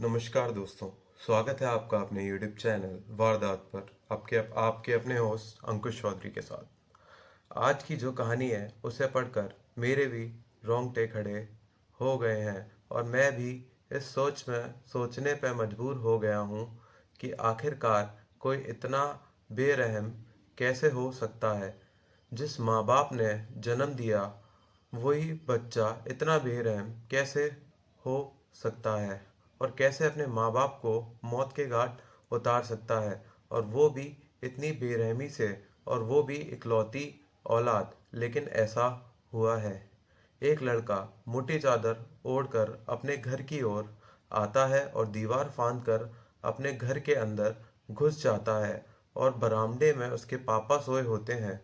नमस्कार दोस्तों। स्वागत है आपका अपने YouTube चैनल वारदात पर आपके अपने होस्ट अंकुश चौधरी के साथ। आज की जो कहानी है उसे पढ़कर मेरे भी रोंगटे खड़े हो गए हैं और मैं भी इस सोचने पर मजबूर हो गया हूँ कि आखिरकार कोई इतना बेरहम कैसे हो सकता है। जिस माँ बाप ने जन्म दिया वही बच्चा इतना बेरहम कैसे हो सकता है और कैसे अपने माँ बाप को मौत के घाट उतार सकता है, और वो भी इतनी बेरहमी से, और वो भी इकलौती औलाद। लेकिन ऐसा हुआ है। एक लड़का मोटी चादर ओढ़कर अपने घर की ओर आता है और दीवार फांदकर अपने घर के अंदर घुस जाता है, और बरामदे में उसके पापा सोए होते हैं।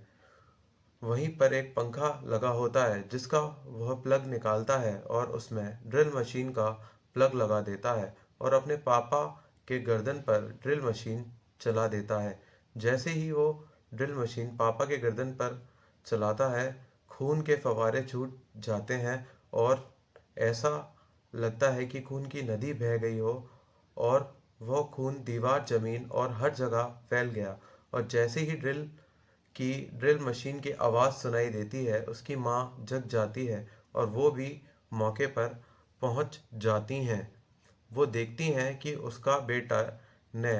वहीं पर एक पंखा लगा होता है जिसका वह प्लग निकालता है और उसमें ड्रिल मशीन का प्लग लगा देता है और अपने पापा के गर्दन पर ड्रिल मशीन चला देता है। जैसे ही वो ड्रिल मशीन पापा के गर्दन पर चलाता है, खून के फव्वारे छूट जाते हैं और ऐसा लगता है कि खून की नदी बह गई हो, और वह खून दीवार, जमीन और हर जगह फैल गया। और जैसे ही ड्रिल मशीन की आवाज़ सुनाई देती है, उसकी माँ जग जाती है और वो भी मौके पर पहुंच जाती हैं। वो देखती हैं कि उसका बेटा ने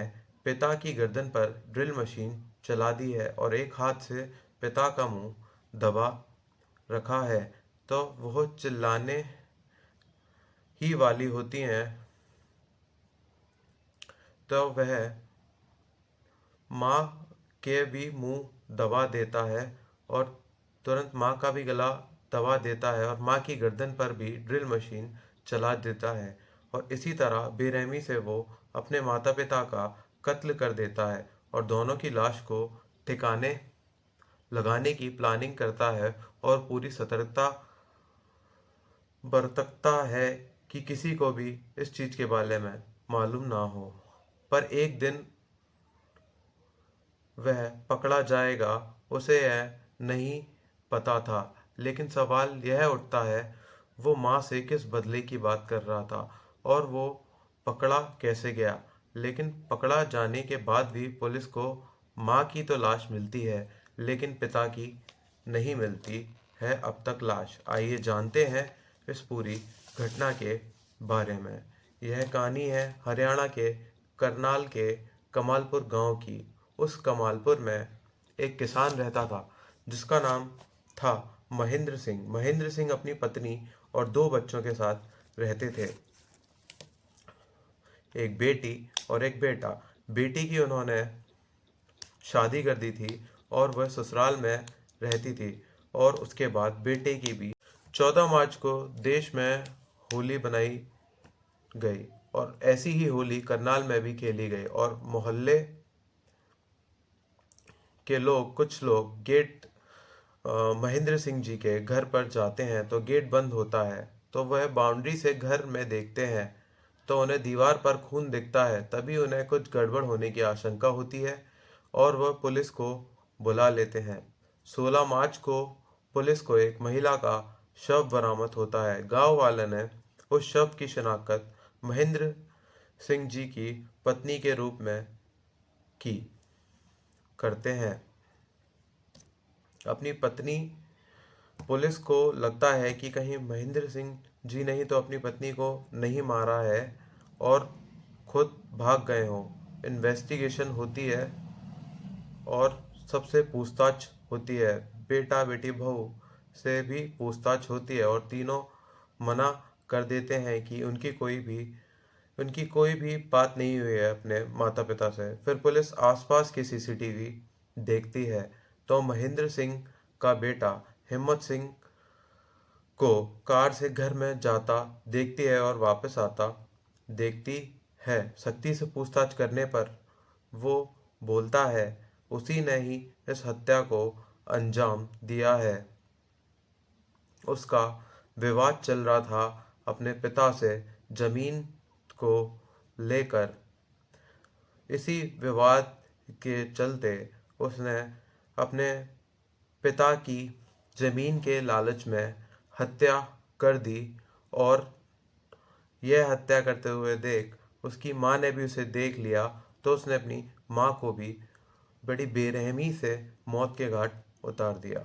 पिता की गर्दन पर ड्रिल मशीन चला दी है और एक हाथ से पिता का मुंह दबा रखा है। तो वो चिल्लाने ही वाली होती हैं, तो वह माँ के भी मुंह दबा देता है और तुरंत माँ का भी गला दबा देता है और माँ की गर्दन पर भी ड्रिल मशीन चला देता है। और इसी तरह बेरहमी से वो अपने माता पिता का कत्ल कर देता है और दोनों की लाश को ठिकाने लगाने की प्लानिंग करता है, और पूरी सतर्कता बरतता है कि किसी को भी इस चीज़ के बारे में मालूम ना हो। पर एक दिन वह पकड़ा जाएगा, उसे यह नहीं पता था। लेकिन सवाल यह उठता है, वो माँ से किस बदले की बात कर रहा था और वो पकड़ा कैसे गया। लेकिन पकड़ा जाने के बाद भी पुलिस को माँ की तो लाश मिलती है, लेकिन पिता की नहीं मिलती है अब तक लाश। आइए जानते हैं इस पूरी घटना के बारे में। यह कहानी है हरियाणा के करनाल के कमालपुर गांव की। उस कमालपुर में एक किसान रहता था जिसका नाम था महेंद्र सिंह। महेंद्र सिंह अपनी पत्नी और दो बच्चों के साथ रहते थे, एक बेटी और एक बेटा। बेटी की उन्होंने शादी कर दी थी और वह ससुराल में रहती थी। और उसके बाद बेटे की भी 14 मार्च को देश में होली बनाई गई, और ऐसी ही होली करनाल में भी खेली गई। और मोहल्ले के लोग, कुछ लोग महेंद्र सिंह जी के घर पर जाते हैं तो गेट बंद होता है, तो वह बाउंड्री से घर में देखते हैं तो उन्हें दीवार पर खून दिखता है। तभी उन्हें कुछ गड़बड़ होने की आशंका होती है और वह पुलिस को बुला लेते हैं। 16 मार्च को पुलिस को एक महिला का शव बरामद होता है। गांव वाले ने उस शव की शिनाख्त महेंद्र सिंह जी की पत्नी के रूप में की करते हैं। अपनी पत्नी पुलिस को लगता है कि कहीं महेंद्र सिंह जी ने ही तो अपनी पत्नी को नहीं मारा है और खुद भाग गए हों। इन्वेस्टिगेशन होती है और सबसे पूछताछ होती है। बेटा बेटी बहू से भी पूछताछ होती है और तीनों मना कर देते हैं कि उनकी कोई भी बात नहीं हुई है अपने माता पिता से। फिर पुलिस आसपास की सीसीटीवी देखती है तो महेंद्र सिंह का बेटा हिम्मत सिंह को कार से घर में जाता देखती है और वापस आता देखती है। सख्ती से पूछताछ करने पर वो बोलता है उसी ने ही इस हत्या को अंजाम दिया है। उसका विवाद चल रहा था अपने पिता से जमीन को लेकर। इसी विवाद के चलते उसने अपने पिता की जमीन के लालच में हत्या कर दी, और यह हत्या करते हुए देख उसकी माँ ने भी उसे देख लिया तो उसने अपनी माँ को भी बड़ी बेरहमी से मौत के घाट उतार दिया।